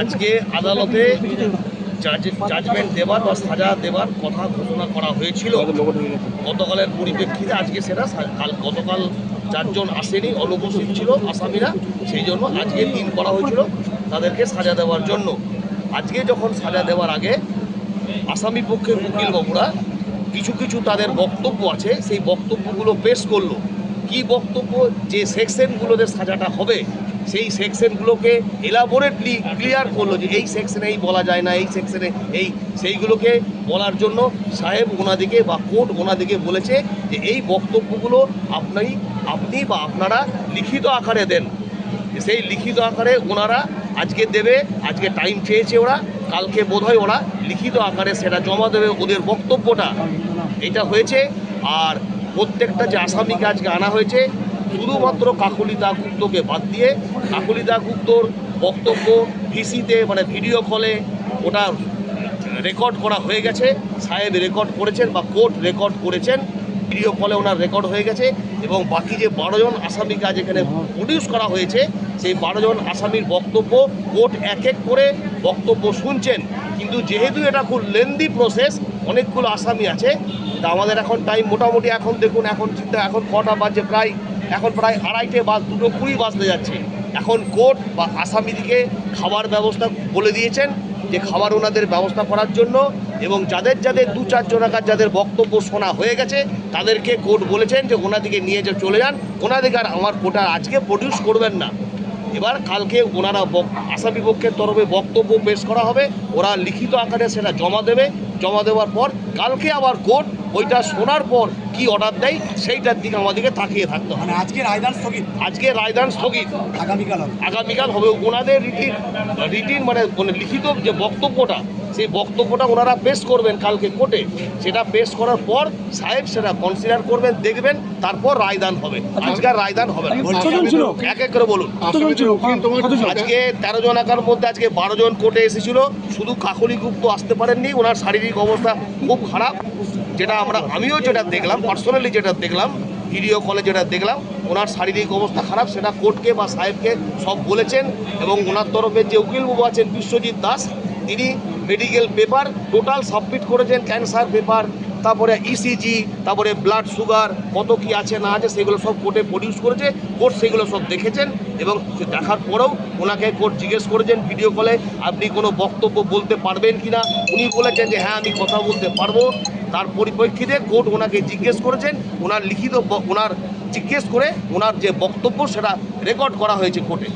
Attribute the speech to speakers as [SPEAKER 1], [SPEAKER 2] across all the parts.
[SPEAKER 1] আজকে আদালতে জাজমেন্ট দেবার বা সাজা দেবার কথা ঘোষণা করা হয়েছিল গতকালের পরিপ্রেক্ষিতে। আজকে সেটা গতকাল 4 জন আসেনি, অনুপস্থিত ছিল আসামিরা, সেই জন্য আজকে দিন করা হয়েছিল তাদেরকে সাজা দেওয়ার জন্য। আজকে যখন সাজা দেওয়ার আগে আসামি পক্ষের উকিলবাবুরা কিছু তাদের বক্তব্য আছে, সেই বক্তব্যগুলো পেশ করলো। কি বক্তব্য? যে সেকশনগুলোতে সাজাটা হবে সেই সেকশনগুলোকে এলাবোরেটলি ক্লিয়ার করলো যে এই সেকশনে এই বলা যায় না, এই সেকশনে সেইগুলোকে বলার জন্য সাহেব ওনাদিকে বা কোর্ট ওনাদিকে বলেছে যে এই বক্তব্যগুলো আপনি বা আপনারা লিখিত আকারে দেন। সেই লিখিত আকারে ওনারা আজকে দেবে। আজকে টাইম চেয়েছে ওরা, কালকে বোধহয় ওরা লিখিত আকারে সেটা জমা দেবে ওদের বক্তব্যটা। এটা হয়েছে। আর প্রত্যেকটা যে আসামিকে আজকে আনা হয়েছে শুধুমাত্র কাকলি দাশগুপ্তকে বাদ দিয়ে, কাকলি দাশগুপ্তর বক্তব্য ভিসিতে মানে ভিডিও কলে ওটা রেকর্ড করা হয়ে গেছে। সাহেব রেকর্ড করেছেন বা কোর্ট রেকর্ড করেছেন, ভিডিও কলে ওনার রেকর্ড হয়ে গেছে। এবং বাকি যে 12 জন আসামিকে আজ এখানে প্রডিউস করা হয়েছে সেই 12 জন আসামির বক্তব্য কোর্ট এক এক করে বক্তব্য শুনছেন। কিন্তু যেহেতু এটা খুব লেন্দি প্রসেস, অনেকগুলো আসামি আছে, তা আমাদের এখন টাইম মোটামুটি এখন দেখুন এখন কটা বাজে, প্রায় 2:30 বা 2:20 বাজতে যাচ্ছে। এখন কোর্ট বা আসামিদিকে খাবার ব্যবস্থা বলে দিয়েছেন যে খাবার ওনাদের ব্যবস্থা করার জন্য, এবং যাদের 2-4 জনাকার যাদের বক্তব্য শোনা হয়ে গেছে তাদেরকে কোর্ট বলেছেন যে ওনাদিকে নিয়ে চলে যান, ওনাদিকে আর আমার কোর্ট আজকে প্রডিউস করবেন না। এবার কালকে ওনারা আসামি পক্ষের তরফে বক্তব্য পেশ করা হবে, ওরা লিখিত আকারে সেটা জমা দেবে। জমা দেওয়ার পর কালকে আবার কোর্ট ওইটা শোনার পর কি অর্ডার দেয় সেইটার দিকে আমাদেরকে তাকিয়ে থাকতে হবে।
[SPEAKER 2] আজকে রায়দান
[SPEAKER 1] স্থগিত, আগামীকাল হবে। ওনাদের রিটিন মানে লিখিত যে বক্তব্যটা, সেই বক্তব্যটা ওনারা পেশ করবেন কালকে কোর্টে। সেটা পেশ করার পর সাহেব সেটা কনসিডার করবেন, দেখবেন, তারপর রায়দান হবে। আজকে রায়দান হবে না। এক এক করে বলুন। আজকে 13 জনাকার মধ্যে আজকে 12 জন কোর্টে এসেছিল। শুধু কাকলি গুপ্ত আসতে পারেননি, ওনার শারীরিক অবস্থা খুব খারাপ। আমিও যেটা দেখলাম, পার্সোনালি যেটা দেখলাম, ভিডিও কলে যেটা দেখলাম, ওনার শারীরিক অবস্থা খারাপ। সেটা কোর্টকে বা সাহেবকে সব বলেছেন। এবং ওনার তরফে যে উকিলবাবু আছেন বিশ্বজিৎ দাস, তিনি মেডিকেল পেপার টোটাল সাবমিট করেছেন, ক্যান্সার পেপার, তারপরে ইসিজি, তারপরে ব্লাড সুগার কত কি আছে না আছে সেগুলো সব কোর্টে প্রডিউস করেছে। কোর্ট সেগুলো সব দেখেছেন এবং দেখার পরেও ওনাকে কোর্ট জিজ্ঞেস করেছেন ভিডিও কলে আপনি কোনো বক্তব্য বলতে পারবেন কি না। উনি বলেছেন যে হ্যাঁ আমি কথা বলতে পারবো। তার পরিপ্রেক্ষিতে কোর্ট ওনাকে জিজ্ঞেস করেছেন, ওনার জিজ্ঞেস করে ওনার যে বক্তব্য সেটা রেকর্ড করা হয়েছে কোর্টে।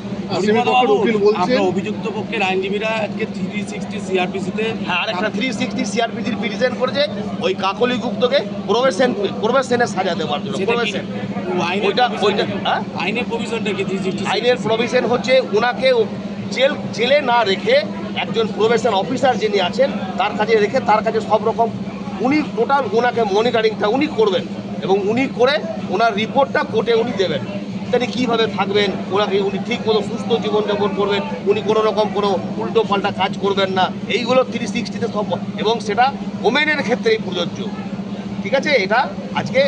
[SPEAKER 2] অভিযুক্ত পক্ষের আইনজীবীরা আজকে 360 সিআরপিসিতে
[SPEAKER 1] আরেকটা 360 সিআরপিসির পিটিশন করেছে ওই কাকলি গুপ্তকে প্রবেশনের সাজা দেওয়ার জন্য। আইনের প্রভিশন হচ্ছে ওনাকে জেলে না রেখে একজন প্রবেশন অফিসার যিনি আছেন তার কাছে রেখে তার কাছে সব রকম উনি টোটাল ওনাকে মনিটরিংটা উনি করবেন এবং উনি করে ওনার রিপোর্টটা কোর্টে উনি দেবেন। তিনি কীভাবে থাকবেন, উনি ঠিক মতো সুস্থ জীবনযাপন করবেন, উনি কোনো রকম কোনো উল্টো পাল্টা কাজ করবেন না, এইগুলো 360-তে সব, এবং সেটা ওমেনের ক্ষেত্রেই প্রযোজ্য। ঠিক আছে, এটা আজকে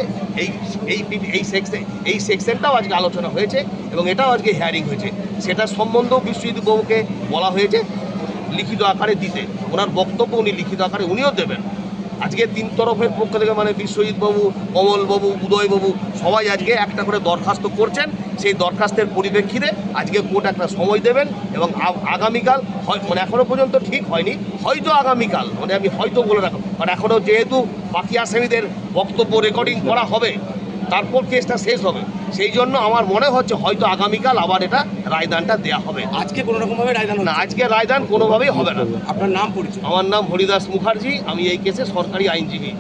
[SPEAKER 1] এই সেকশনটাও আজকে আলোচনা হয়েছে এবং এটাও আজকে হিয়ারিং হয়েছে। সেটা সম্বন্ধেও বিশ্বজিৎ বাবুকে বলা হয়েছে লিখিত আকারে দিতে। ওনার বক্তব্য উনি লিখিত আকারে উনিও দেবেন। আজকে 3 তরফের পক্ষ থেকে মানে বিশ্বজিৎ বাবু, কমলবাবু, উদয়বাবু সবাই আজকে একটা করে দরখাস্ত করছেন। সেই দরখাস্তের পরিপ্রেক্ষিতে আজকে কোর্ট একটা সময় দেবেন এবং আগামীকাল মানে এখনও পর্যন্ত ঠিক হয়নি, হয়তো আগামীকাল, মানে আমি হয়তো বলে রাখব, কারণ এখনও যেহেতু বাকি আসামিদের বক্তব্য রেকর্ডিং করা হবে তারপর কেসটা শেষ হবে, সেই জন্য আমার মনে হচ্ছে হয়তো আগামীকাল আবার এটা রায়দানটা দেওয়া হবে।
[SPEAKER 2] আজকে কোনো রকমভাবে রায়দান
[SPEAKER 1] না, আজকে রায়দান কোনোভাবেই হবে না।
[SPEAKER 2] আপনার নাম পরিচয়?
[SPEAKER 1] আমার নাম হরিদাস মুখার্জি, আমি এই কেসে সরকারি আইনজীবী।